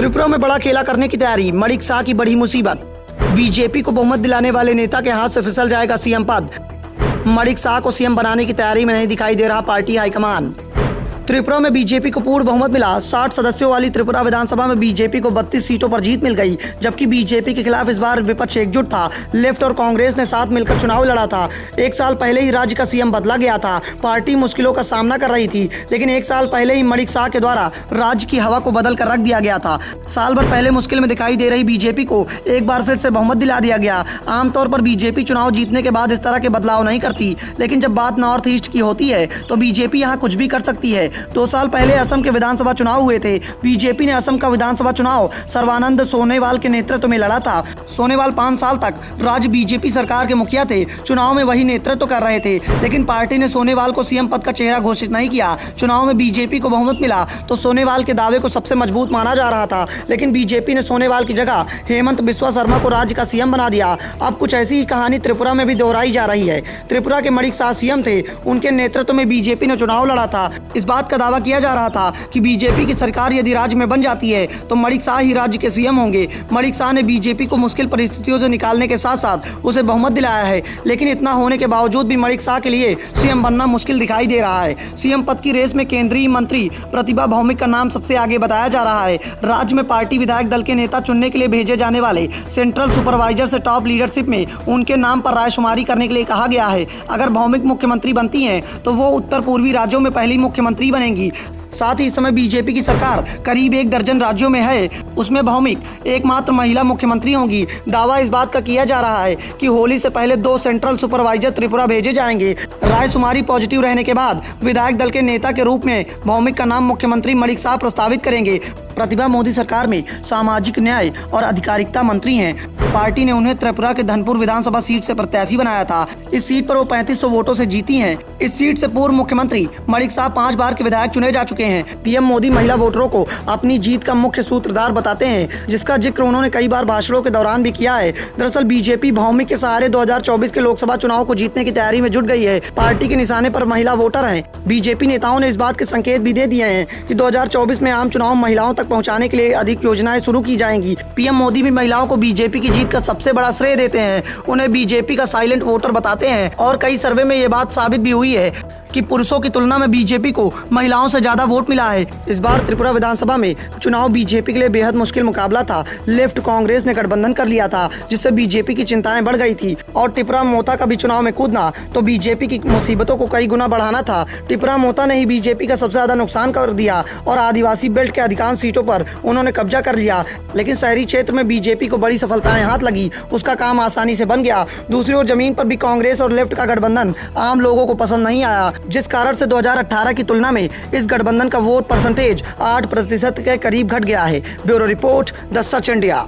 त्रिपुरा में बड़ा खेला करने की तैयारी, मणिक शाह की बड़ी मुसीबत। बीजेपी को बहुमत दिलाने वाले नेता के हाथ से फिसल जाएगा सीएम पद। मणिक शाह को सीएम बनाने की तैयारी में नहीं दिखाई दे रहा पार्टी हाईकमान। त्रिपुरा में बीजेपी को पूर्ण बहुमत मिला। 60 सदस्यों वाली त्रिपुरा विधानसभा में बीजेपी को 32 सीटों पर जीत मिल गई, जबकि बीजेपी के खिलाफ इस बार विपक्ष एकजुट था। लेफ्ट और कांग्रेस ने साथ मिलकर चुनाव लड़ा था। एक साल पहले ही राज्य का सीएम बदला गया था। पार्टी मुश्किलों का सामना कर रही थी, लेकिन एक साल पहले ही मणिक शाह के द्वारा राज्य की हवा को बदल कर रख दिया गया था। साल भर पहले मुश्किल में दिखाई दे रही बीजेपी को एक बार फिर से बहुमत दिला दिया गया। आमतौर पर बीजेपी चुनाव जीतने के बाद इस तरह के बदलाव नहीं करती, लेकिन जब बात नॉर्थ ईस्ट की होती है तो बीजेपी यहाँ कुछ भी कर सकती है। 2 साल पहले असम के विधानसभा चुनाव हुए थे। बीजेपी ने असम का विधानसभा चुनाव सर्बानंद सोनोवाल के नेतृत्व में लड़ा था। सोनोवाल 5 साल तक राज्य बीजेपी सरकार के मुखिया थे। चुनाव में वही नेतृत्व कर रहे थे, लेकिन पार्टी ने सोनोवाल को सीएम पद का चेहरा घोषित नहीं किया। चुनाव में बीजेपी को बहुमत मिला तो सोनोवाल के दावे को सबसे मजबूत माना जा रहा था, लेकिन बीजेपी ने सोनोवाल की जगह हेमंत बिस्वा शर्मा को राज्य का सीएम बना दिया। अब कुछ ऐसी ही कहानी त्रिपुरा में भी दोहराई जा रही है। त्रिपुरा के मणिक शाह सीएम थे, उनके नेतृत्व में बीजेपी ने चुनाव लड़ा था। इस बात का दावा किया जा रहा था कि बीजेपी की सरकार यदि राज्य में बन जाती है तो मणिक शाह ही राज्य के सीएम होंगे। मणिक शाह ने बीजेपी को मुश्किल परिस्थितियों से निकालने के साथ साथ उसे बहुमत दिलाया है, लेकिन इतना होने के बावजूद भी मणिक शाह के लिए सीएम बनना मुश्किल दिखाई दे रहा है। सीएम पद की रेस में केंद्रीय मंत्री प्रतिभा भौमिक का नाम सबसे आगे बताया जा रहा है। राज्य में पार्टी विधायक दल के नेता चुनने के लिए भेजे जाने वाले सेंट्रल सुपरवाइजर से टॉप लीडरशिप में उनके नाम पर रायशुमारी करने के लिए कहा गया है। अगर भौमिक मुख्यमंत्री बनती हैं तो वो उत्तर पूर्वी राज्यों में पहली मुख्यमंत्री बनेंगी। साथ ही इस समय बीजेपी की सरकार करीब 1 दर्जन राज्यों में है, उसमें भौमिक एकमात्र महिला मुख्यमंत्री होंगी। दावा इस बात का किया जा रहा है कि होली से पहले 2 सेंट्रल सुपरवाइजर त्रिपुरा भेजे जाएंगे। रायशुमारी पॉजिटिव रहने के बाद विधायक दल के नेता के रूप में भौमिक का नाम मुख्यमंत्री मणिक शाह प्रस्तावित करेंगे। प्रतिभा मोदी सरकार में सामाजिक न्याय और अधिकारिता मंत्री हैं। पार्टी ने उन्हें त्रिपुरा के धनपुर विधानसभा सीट से प्रत्याशी बनाया था। इस सीट पर वो 3500 वोटों से जीती हैं। इस सीट से पूर्व मुख्यमंत्री मणिक शाह 5 बार के विधायक चुने जा चुके हैं। पीएम मोदी महिला वोटरों को अपनी जीत का मुख्य सूत्रधार बताते हैं, जिसका जिक्र उन्होंने कई बार भाषणों के दौरान भी किया है। दरअसल बीजेपी भौमिक के सहारे 2024 के लोकसभा चुनाव को जीतने की तैयारी में जुट गई है। पार्टी के निशाने पर महिला वोटर हैं। बीजेपी नेताओं ने इस बात के संकेत भी दे दिए हैं कि 2024 में आम चुनाव महिलाओं तक पहुंचाने के लिए अधिक योजनाएं शुरू की जाएंगी। पीएम मोदी भी महिलाओं को बीजेपी की जीत का सबसे बड़ा श्रेय देते हैं। उन्हें बीजेपी का साइलेंट वोटर बताते हैं और कई सर्वे में ये बात साबित भी हुई है कि पुरुषों की तुलना में बीजेपी को महिलाओं से ज्यादा वोट मिला है। इस बार त्रिपुरा विधानसभा में चुनाव बीजेपी के लिए बेहद मुश्किल मुकाबला था। लेफ्ट कांग्रेस ने गठबंधन कर लिया था, जिससे बीजेपी की चिंताएं बढ़ गई थी और टिपरा मोता का भी चुनाव में कूदना तो बीजेपी की मुसीबतों को कई गुना बढ़ाना था। टिपरा मोता ने ही बीजेपी का सबसे ज्यादा नुकसान कर दिया और आदिवासी बेल्ट के अधिकांश सीटों पर उन्होंने कब्जा कर लिया। लेकिन शहरी क्षेत्र में बीजेपी को बड़ी सफलताएं हाथ लगी, उसका काम आसानी से बन गया। दूसरी ओर जमीन पर भी कांग्रेस और लेफ्ट का गठबंधन आम लोगों को पसंद नहीं आया, जिस कारण से 2018 की तुलना में इस गठबंधन का वोट परसेंटेज 8% के करीब घट गया है। Bureau report, the such India.